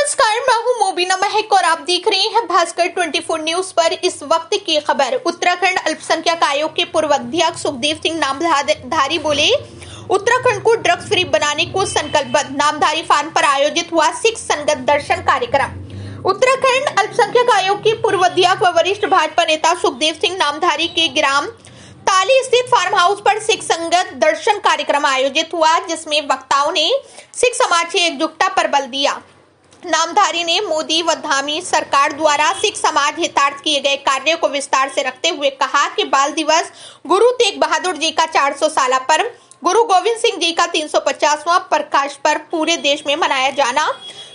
नमस्कार, मैं हूं मोबिना महक और आप देख रहे हैं भास्कर 24 न्यूज पर। इस वक्त की खबर। उत्तराखंड अल्पसंख्यक आयोग के पूर्व अध्यक्ष सुखदेव सिंह नामधारी बोले, उत्तराखंड को ड्रग्स फ्री बनाने को संकल्पबद्ध। नामधारी फार्म पर आयोजित हुआ सिख संगत दर्शन कार्यक्रम। उत्तराखंड अल्पसंख्यक आयोग के पूर्व अध्यक्ष व वरिष्ठ भाजपा नेता सुखदेव सिंह नामधारी के ग्राम ताली स्थित फार्म हाउस पर सिख संगत दर्शन कार्यक्रम आयोजित हुआ, जिसमें वक्ताओं ने सिख समाज की एकजुटता पर बल दिया। नामधारी ने मोदी व धामी सरकार द्वारा सिख समाज हितार्थ किए गए कार्यों को विस्तार से रखते हुए कहा कि बाल दिवस गुरु तेग बहादुर जी का 400 साला पर्व, गुरु गोविंद सिंह जी का 350वां प्रकाश पर्व पूरे देश में मनाया जाना,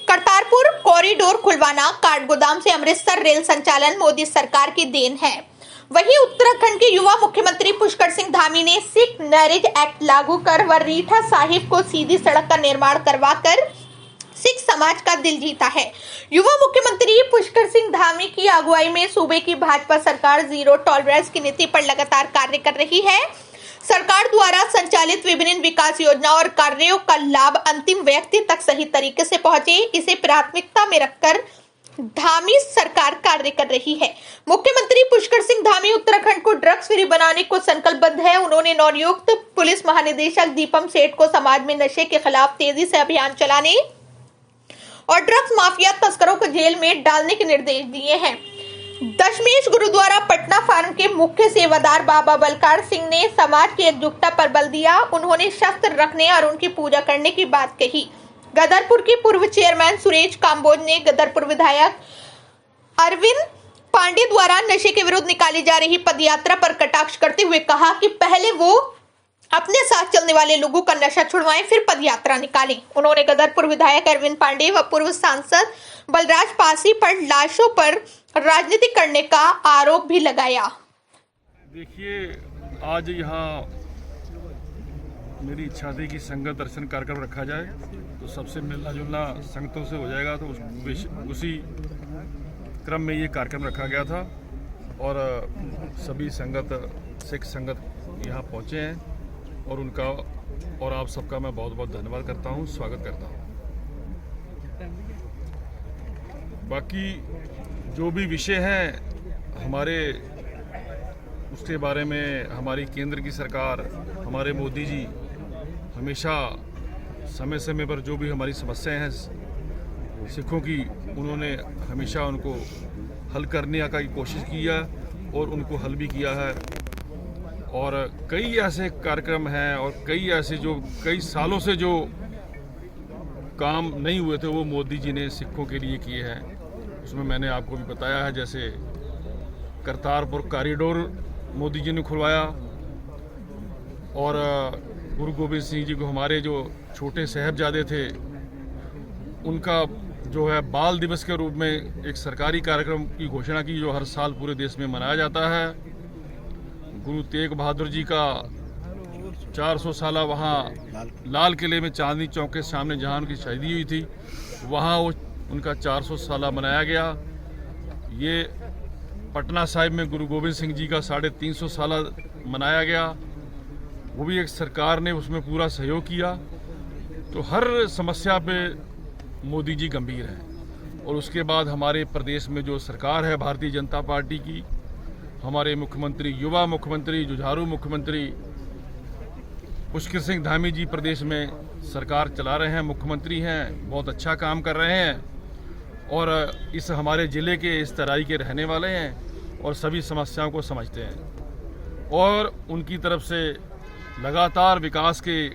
करतारपुर कॉरिडोर खुलवाना, काठगोदाम से अमृतसर रेल संचालन मोदी सरकार की देन है। वहीं उत्तराखंड के युवा मुख्यमंत्री पुष्कर सिंह धामी ने सिख मैरिज एक्ट लागू कर व रीठा साहिब को सीधी सड़क का निर्माण करवाकर सिख समाज का दिल जीता है। युवा मुख्यमंत्री पुष्कर सिंह धामी की अगुवाई में सूबे की भाजपा सरकार जीरो टॉलरेंस की नीति पर लगातार कार्य कर रही है। सरकार द्वारा संचालित विभिन्न विकास योजना और कार्यों का लाभ अंतिम व्यक्ति तक सही तरीके से पहुंचे, इसे प्राथमिकता में रखकर धामी सरकार कार्य कर रही है। मुख्यमंत्री पुष्कर सिंह धामी उत्तराखंड को ड्रग्स फ्री बनाने को संकल्पबद्ध है। उन्होंने नवनियुक्त पुलिस महानिदेशक दीपम सेठ को समाज में नशे के खिलाफ तेजी से अभियान चलाने और ड्रग्स माफिया तस्करों को जेल में डालने के निर्देश दिए हैं। दशमेश गुरुद्वारा पटना फार्म के मुख्य सेवादार बाबा बलकार सिंह ने समाज की एकजुटता पर बल दिया। उन्होंने शस्त्र रखने और उनकी पूजा करने की बात कही। गदरपुर के पूर्व चेयरमैन सुरेश काम्बोज ने गदरपुर विधायक अरविंद पांडे द्वारा नशे के विरुद्ध निकाली जा रही पदयात्रा पर कटाक्ष करते हुए कहा कि पहले वो अपने साथ चलने वाले लोगों का नशा छुड़वाएं, फिर पदयात्रा निकालें। उन्होंने गदरपुर विधायक अरविंद पांडे व पूर्व सांसद बलराज पासी पर लाशों पर राजनीति करने का आरोप भी लगाया। देखिए, आज यहाँ मेरी इच्छा थी कि संगत दर्शन कार्यक्रम रखा जाए, तो सबसे मिलना जुलना संगतों से हो जाएगा, तो उसी क्रम में ये कार्यक्रम रखा गया था और सभी संगत सिख संगत यहाँ पहुँचे हैं और उनका और आप सबका मैं बहुत बहुत धन्यवाद करता हूँ, स्वागत करता हूँ। बाकी जो भी विषय हैं हमारे, उसके बारे में हमारी केंद्र की सरकार, हमारे मोदी जी हमेशा समय समय पर जो भी हमारी समस्याएं हैं सिखों की, उन्होंने हमेशा उनको हल करने की कोशिश की है और उनको हल भी किया है। और कई ऐसे कार्यक्रम हैं और कई ऐसे जो कई सालों से जो काम नहीं हुए थे वो मोदी जी ने सिखों के लिए किए हैं। उसमें मैंने आपको भी बताया है, जैसे करतारपुर कॉरिडोर मोदी जी ने खुलवाया और गुरु गोविंद सिंह जी को, हमारे जो छोटे साहिबजादे थे, उनका जो है बाल दिवस के रूप में एक सरकारी कार्यक्रम की घोषणा की जो हर साल पूरे देश में मनाया जाता है। गुरु तेग बहादुर जी का 400 साला वहाँ लाल किले में चांदनी चौक के सामने जहाँ उनकी शहीदी हुई थी, वहाँ वो उनका 400 साला मनाया गया। ये पटना साहिब में गुरु गोविंद सिंह जी का 350 साला मनाया गया, वो भी एक सरकार ने उसमें पूरा सहयोग किया। तो हर समस्या पे मोदी जी गंभीर हैं। और उसके बाद हमारे प्रदेश में जो सरकार है भारतीय जनता पार्टी की, हमारे मुख्यमंत्री, युवा मुख्यमंत्री, जुझारू मुख्यमंत्री पुष्कर सिंह धामी जी प्रदेश में सरकार चला रहे हैं, मुख्यमंत्री हैं, बहुत अच्छा काम कर रहे हैं और इस हमारे ज़िले के इस तराई के रहने वाले हैं और सभी समस्याओं को समझते हैं और उनकी तरफ से लगातार विकास के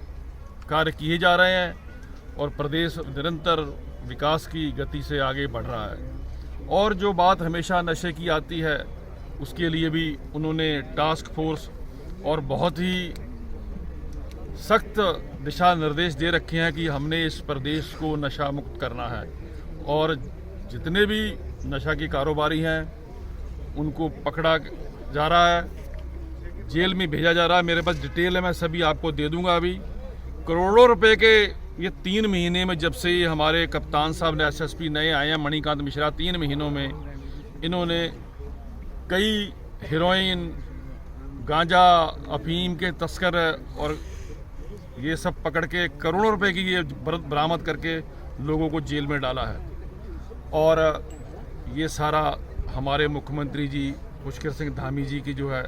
कार्य किए जा रहे हैं और प्रदेश निरंतर विकास की गति से आगे बढ़ रहा है। और जो बात हमेशा नशे की आती है, उसके लिए भी उन्होंने टास्क फोर्स और बहुत ही सख्त दिशा निर्देश दे रखे हैं कि हमने इस प्रदेश को नशा मुक्त करना है और जितने भी नशा के कारोबारी हैं उनको पकड़ा जा रहा है, जेल में भेजा जा रहा है। मेरे पास डिटेल है, मैं सभी आपको दे दूंगा। अभी करोड़ों रुपए के ये 3 महीने में, जब से ये हमारे कप्तान साहब ने एसएसपी नए आए हैं मणिकांत मिश्रा, 3 महीनों में इन्होंने कई हेरोइन, गांजा, अफीम के तस्कर और ये सब पकड़ के करोड़ों रुपए की ये बरामद करके लोगों को जेल में डाला है। और ये सारा हमारे मुख्यमंत्री जी पुष्कर सिंह धामी जी की जो है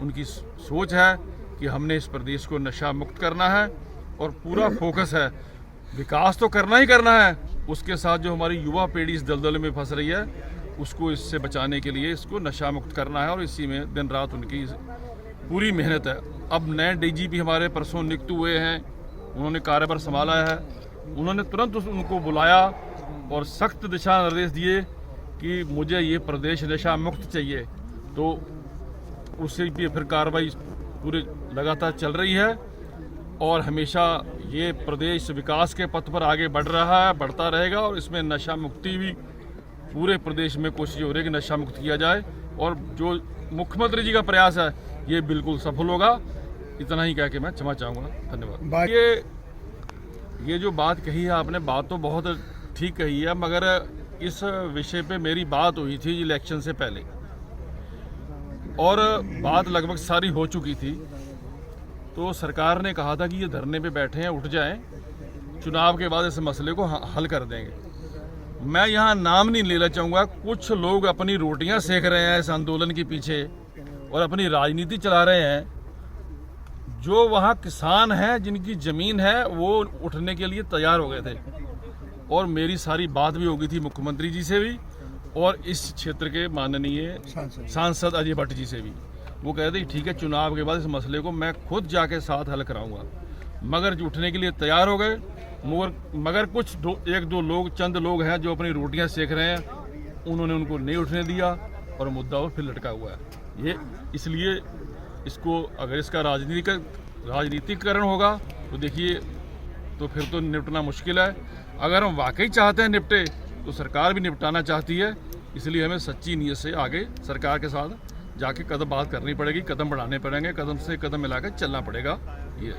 उनकी सोच है कि हमने इस प्रदेश को नशा मुक्त करना है और पूरा फोकस है, विकास तो करना ही करना है, उसके साथ जो हमारी युवा पीढ़ी इस दलदल में फंस रही है उसको इससे बचाने के लिए इसको नशा मुक्त करना है और इसी में दिन रात उनकी पूरी मेहनत है। अब नए डीजीपी हमारे परसों नियुक्त हुए हैं, उन्होंने कार्यभार संभाला है, उन्होंने तुरंत उनको बुलाया और सख्त दिशा निर्देश दिए कि मुझे ये प्रदेश नशा मुक्त चाहिए, तो उससे भी फिर कार्रवाई पूरे लगातार चल रही है और हमेशा ये प्रदेश विकास के पथ पर आगे बढ़ रहा है, बढ़ता रहेगा और इसमें नशा मुक्ति भी पूरे प्रदेश में कोशिश हो रही है कि नशा मुक्त किया जाए और जो मुख्यमंत्री जी का प्रयास है ये बिल्कुल सफल होगा। इतना ही कह के मैं क्षमा चाहूँगा। धन्यवाद। ये जो बात कही है आपने, बात तो बहुत ठीक कही है, मगर इस विषय पे मेरी बात हुई थी इलेक्शन से पहले और बात लगभग सारी हो चुकी थी। तो सरकार ने कहा था कि ये धरने पे बैठे हैं, उठ जाएं, चुनाव के बाद इस मसले को हल कर देंगे। मैं यहाँ नाम नहीं लेना चाहूँगा, कुछ लोग अपनी रोटियाँ सेक रहे हैं इस आंदोलन के पीछे और अपनी राजनीति चला रहे हैं। जो वहाँ किसान हैं जिनकी ज़मीन है वो उठने के लिए तैयार हो गए थे और मेरी सारी बात भी हो गई थी मुख्यमंत्री जी से भी और इस क्षेत्र के माननीय सांसद अजय भट्ट जी से भी। वो कह रहे थे ठीक है, चुनाव के बाद इस मसले को मैं खुद जाके साथ हल कराऊंगा, मगर जो उठने के लिए तैयार हो गए। मगर कुछ एक दो लोग, चंद लोग हैं जो अपनी रोटियां सेक रहे हैं, उन्होंने उनको नहीं उठने दिया और मुद्दा और फिर लटका हुआ है। ये इसलिए इसको अगर इसका राजनीतिकरण होगा तो देखिए तो फिर तो निपटना मुश्किल है। अगर हम वाकई चाहते हैं निपटे तो सरकार भी निपटाना चाहती है, इसलिए हमें सच्ची नीयत से आगे सरकार के साथ जाके बात करनी पड़ेगी, कदम बढ़ाने पड़ेंगे, कदम से कदम मिलाकर चलना पड़ेगा। ये